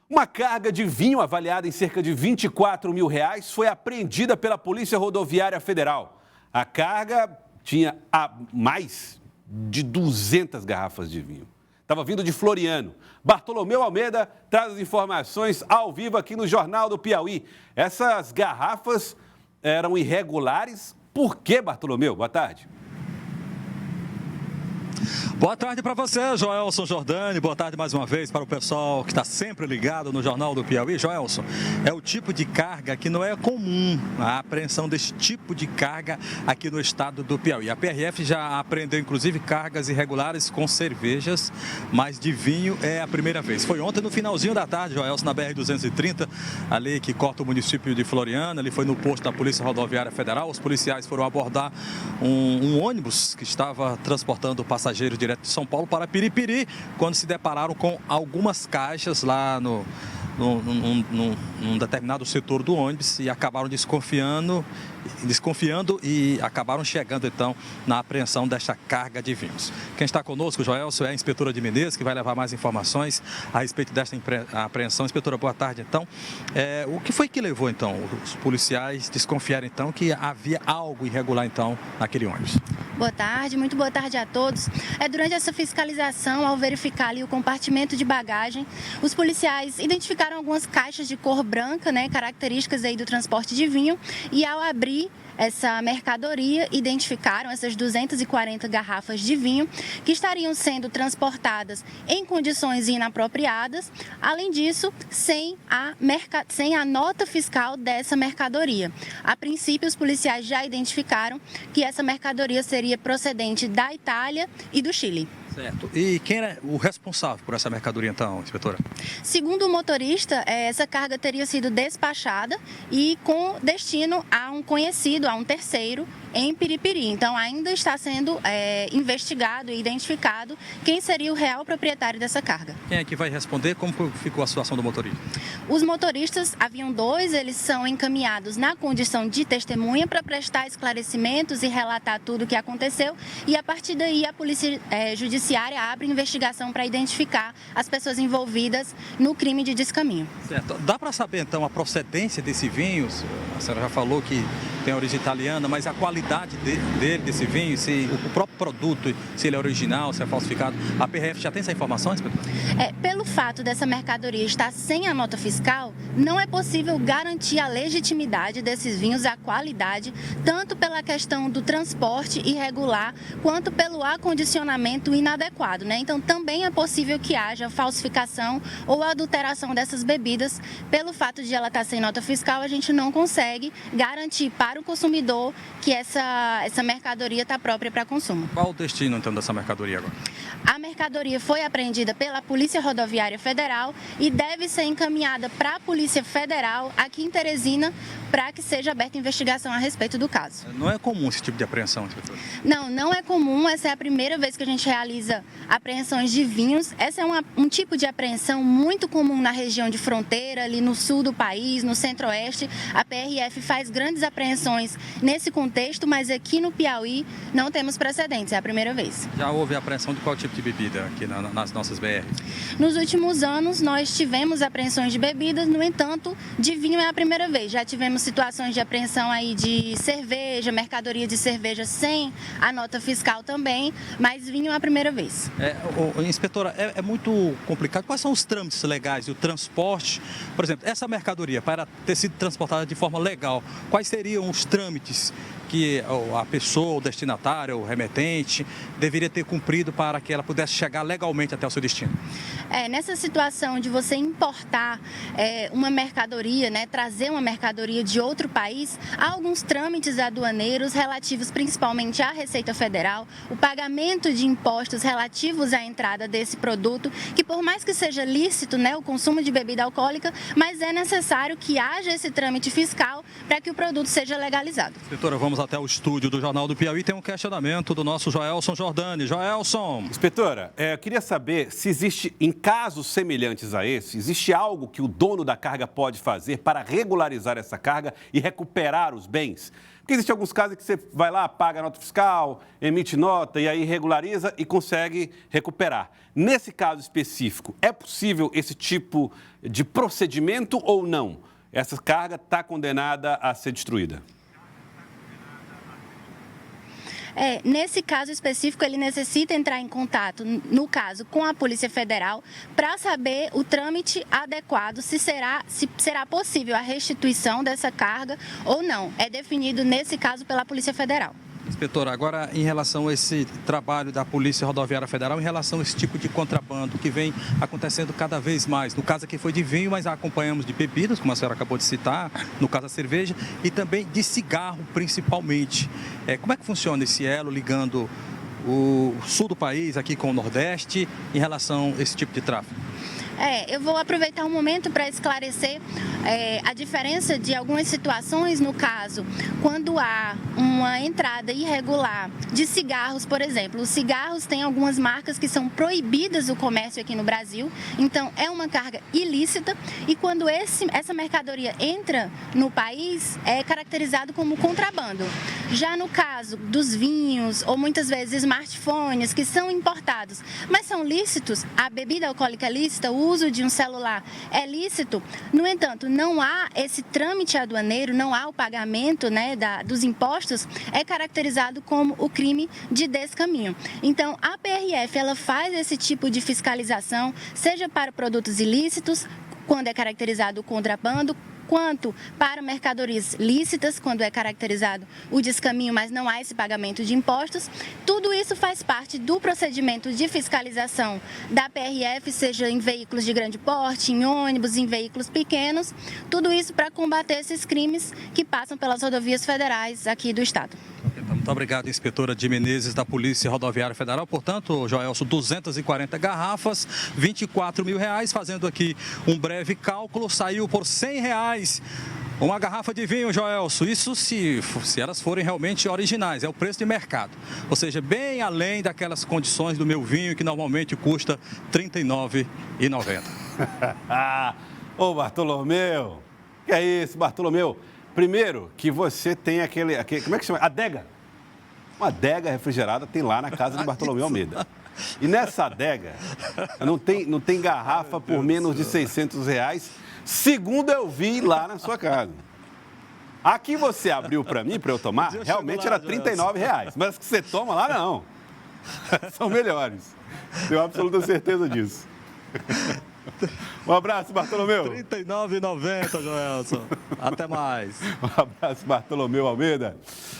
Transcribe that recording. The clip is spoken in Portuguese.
Uma carga de vinho avaliada em cerca de R$ 24 mil foi apreendida pela Polícia Rodoviária Federal. A carga tinha mais de 200 garrafas de vinho. Estava vindo de Floriano. Bartolomeu Almeida traz as informações ao vivo aqui no Jornal do Piauí. Essas garrafas eram irregulares. Por quê, Bartolomeu? Boa tarde. Boa tarde para você, Joelson Jordani. Boa tarde mais uma vez para o pessoal que está sempre ligado no Jornal do Piauí. Joelson, é o tipo de carga que não é comum a apreensão desse tipo de carga aqui no estado do Piauí. A PRF já apreendeu, inclusive, cargas irregulares com cervejas, mas de vinho é a primeira vez. Foi ontem no finalzinho da tarde, Joelson, na BR-230, ali que corta o município de Floriano. Ali foi no posto da Polícia Rodoviária Federal. Os policiais foram abordar um ônibus que estava transportando passageiros direto de São Paulo para Piripiri, quando se depararam com algumas caixas lá num determinado setor do ônibus e acabaram desconfiando e acabaram chegando então na apreensão desta carga de vinhos. Quem está conosco, Joelson, é a inspetora de Menezes, que vai levar mais informações a respeito desta apreensão. Inspetora, boa tarde então. O que foi que levou então os policiais desconfiaram então que havia algo irregular então naquele ônibus? Boa tarde, muito boa tarde a todos. Durante essa fiscalização, ao verificar ali o compartimento de bagagem, os policiais identificaram algumas caixas de cor branca, né, características aí do transporte de vinho, e ao abrir essa mercadoria, identificaram essas 240 garrafas de vinho que estariam sendo transportadas em condições inapropriadas, além disso, sem a nota fiscal dessa mercadoria. A princípio, os policiais já identificaram que essa mercadoria seria procedente da Itália e do Chile. Certo. E quem era o responsável por essa mercadoria então, inspetora? Segundo o motorista, essa carga teria sido despachada e com destino a um conhecido, a um terceiro, em Piripiri. Então, ainda está sendo investigado e identificado quem seria o real proprietário dessa carga. Quem é que vai responder? Como ficou a situação do motorista? Os motoristas, haviam dois, eles são encaminhados na condição de testemunha para prestar esclarecimentos e relatar tudo o que aconteceu. E, a partir daí, a Polícia Judiciária abre investigação para identificar as pessoas envolvidas no crime de descaminho. Certo. Dá para saber, então, a procedência desse vinho? A senhora já falou que tem origem italiana, mas a qualidade desse vinho, se o próprio produto, se ele é original, se é falsificado, a PRF já tem essa informação, inspetor? Pelo fato dessa mercadoria estar sem a nota fiscal, não é possível garantir a legitimidade desses vinhos, a qualidade, tanto pela questão do transporte irregular, quanto pelo acondicionamento inadequado, né? Então, também é possível que haja falsificação ou adulteração dessas bebidas. Pelo fato de ela estar sem nota fiscal, a gente não consegue garantir para o consumidor que essa mercadoria está própria para consumo. Qual o destino, então, dessa mercadoria agora? A mercadoria foi apreendida pela Polícia Rodoviária Federal e deve ser encaminhada para a Polícia Federal aqui em Teresina para que seja aberta investigação a respeito do caso. Não é comum esse tipo de apreensão, inspetor? Não é comum. Essa é a primeira vez que a gente realiza apreensões de vinhos. Essa é um tipo de apreensão muito comum na região de fronteira, ali no sul do país, no centro-oeste. A PRF faz grandes apreensões nesse contexto, mas aqui no Piauí não temos precedentes, é a primeira vez. Já houve apreensão de qual tipo de bebida aqui nas nossas BR? Nos últimos anos, nós tivemos apreensões de bebidas, no entanto, de vinho é a primeira vez. Já tivemos situações de apreensão aí de cerveja, mercadoria de cerveja sem a nota fiscal também, mas vinho é a primeira vez. Inspetora, é muito complicado. Quais são os trâmites legais e o transporte? Por exemplo, essa mercadoria, para ter sido transportada de forma legal, quais seriam os trâmites que a pessoa, o destinatário, o remetente, deveria ter cumprido para que ela pudesse chegar legalmente até o seu destino? Nessa situação de você importar uma mercadoria, né, trazer uma mercadoria de outro país, há alguns trâmites aduaneiros relativos principalmente à Receita Federal, o pagamento de impostos relativos à entrada desse produto, que por mais que seja lícito, né, o consumo de bebida alcoólica, mas é necessário que haja esse trâmite fiscal para que o produto seja legalizado. Inspetora, vamos até o estúdio do Jornal do Piauí, tem um questionamento do nosso Joelson Jordani. Joelson! Inspetora, eu queria saber se existe em casos semelhantes a esse, existe algo que o dono da carga pode fazer para regularizar essa carga e recuperar os bens? Porque existem alguns casos que você vai lá, paga a nota fiscal, emite nota e aí regulariza e consegue recuperar. Nesse caso específico, é possível esse tipo de procedimento ou não? Essa carga está condenada a ser destruída? Nesse caso específico, ele necessita entrar em contato, no caso, com a Polícia Federal, para saber o trâmite adequado, se será possível a restituição dessa carga ou não. É definido, nesse caso, pela Polícia Federal. Inspetor, agora em relação a esse trabalho da Polícia Rodoviária Federal, em relação a esse tipo de contrabando que vem acontecendo cada vez mais, no caso aqui foi de vinho, mas acompanhamos de bebidas, como a senhora acabou de citar, no caso a cerveja, e também de cigarro principalmente. Como é que funciona esse elo ligando o sul do país aqui com o Nordeste em relação a esse tipo de tráfico? Eu vou aproveitar um momento para esclarecer a diferença de algumas situações, no caso, quando há uma entrada irregular de cigarros, por exemplo. Os cigarros têm algumas marcas que são proibidas o comércio aqui no Brasil, então é uma carga ilícita e quando essa mercadoria entra no país, é caracterizado como contrabando. Já no caso dos vinhos ou muitas vezes smartphones que são importados, mas são lícitos, a bebida alcoólica lícita, o uso de um celular é lícito, no entanto, não há esse trâmite aduaneiro, não há o pagamento, dos impostos, é caracterizado como o crime de descaminho. Então, a PRF ela faz esse tipo de fiscalização, seja para produtos ilícitos, quando é caracterizado o contrabando, quanto para mercadorias lícitas, quando é caracterizado o descaminho, mas não há esse pagamento de impostos. Tudo isso faz parte do procedimento de fiscalização da PRF, seja em veículos de grande porte, em ônibus, em veículos pequenos, tudo isso para combater esses crimes que passam pelas rodovias federais aqui do estado. Muito obrigado, inspetora de Menezes da Polícia Rodoviária Federal. Portanto, Joelson, 240 garrafas, R$24 mil, fazendo aqui um breve cálculo, saiu por R$100 uma garrafa de vinho, Joelson. Isso se elas forem realmente originais, é o preço de mercado. Ou seja, bem além daquelas condições do meu vinho que normalmente custa R$ 39,90. Ô, Bartolomeu, que é isso, Bartolomeu? Primeiro, que você tem aquele como é que chama? Adega. Uma adega refrigerada tem lá na casa de Bartolomeu Almeida. E nessa adega não tem garrafa por menos de R$600, segundo eu vi lá na sua casa. A que você abriu para mim, para eu tomar, realmente era R$39, mas as que você toma lá não. São melhores. Tenho absoluta certeza disso. Um abraço, Bartolomeu. R$ 39,90, Joelson. Até mais. Um abraço, Bartolomeu Almeida.